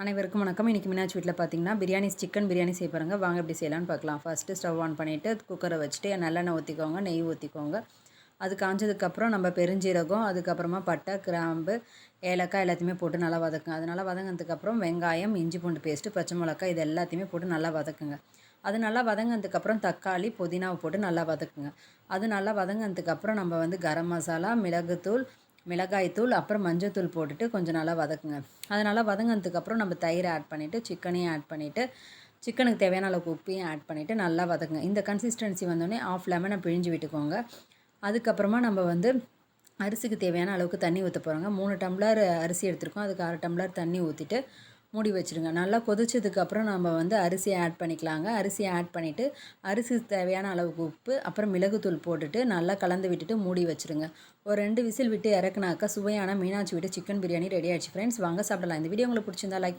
அனைவருக்கும் வணக்கம். இன்றைக்கி மீனாட்சி வீட்டில் பார்த்தீங்கன்னா சிக்கன் பிரியாணி செய்ய போகிறாங்க. வாங்க எப்படி செய்யலான்னு பார்க்கலாம். ஃபஸ்ட்டு ஸ்டவ் ஆன் பண்ணிவிட்டு குக்கரை வச்சுட்டு நல்லெண்ணெய் ஊற்றிக்கோங்க, நெய் ஊற்றிக்கோங்க. அது காஞ்சதுக்கப்புறம் நம்ம பெருஞ்சீரகம், அதுக்கப்புறமா பட்டை, கிராம்பு, ஏலக்காய் எல்லாத்தையுமே போட்டு நல்லா வதக்குங்க. அது நல்லா வதங்கினதுக்கப்புறம் வெங்காயம், இஞ்சி பூண்டு பேஸ்ட்டு, பச்சை மிளகாய் இது எல்லாத்தையுமே போட்டு நல்லா வதக்குங்க. அது நல்லா வதங்கினதுக்கப்புறம் தக்காளி, புதினாவை போட்டு நல்லா வதக்குங்க. அது நல்லா வதங்கினதுக்கப்புறம் நம்ம கரம் மசாலா, மிளகுத்தூள், மிளகாய்த்தூள், அப்புறம் மஞ்சத்தூள் போட்டுட்டு கொஞ்சம் நல்லா வதக்குங்க. அது நல்லா வதங்கினதுக்கப்புறம் நம்ம தயிரை ஆட் பண்ணிவிட்டு சிக்கனையும் ஆட் பண்ணிவிட்டு சிக்கனுக்கு தேவையான அளவுக்கு உப்பையும் ஆட் பண்ணிவிட்டு நல்லா வதக்குங்க. இந்த கன்சிஸ்டன்சி வந்தோடனே ஆஃப் லெமனை பிழிஞ்சு விட்டுக்கோங்க. அதுக்கப்புறமா நம்ம அரிசிக்கு தேவையான அளவுக்கு தண்ணி ஊற்ற போகிறோங்க. 3 டம்ளர் அரிசி எடுத்துருக்கோம். அதுக்கு 1/2 டம்ளர் தண்ணி ஊற்றிட்டு மூடி வச்சுருங்க. நல்லா கொதிச்சதுக்கப்புறம் நம்ம அரிசியை ஆட் பண்ணிக்கலாங்க. அரிசியை ஆட் பண்ணிவிட்டு அரிசிக்கு தேவையான அளவுக்கு உப்பு, அப்புறம் மிளகுத்தூள் போட்டுட்டு நல்லா கலந்து விட்டுட்டு மூடி வச்சுருங்க. ஒரு 2 விசில் விட்டு இறக்குனாக்கா சுவையான மீனாட்சி வீட்டு சிக்கன் பிரியாணி ரெடி ஆகிடுச்சு ஃப்ரெண்ட்ஸ். வாங்க சாப்பிடலாம். இந்த வீடியோ உங்களுக்கு பிடிச்சிருந்தா லைக்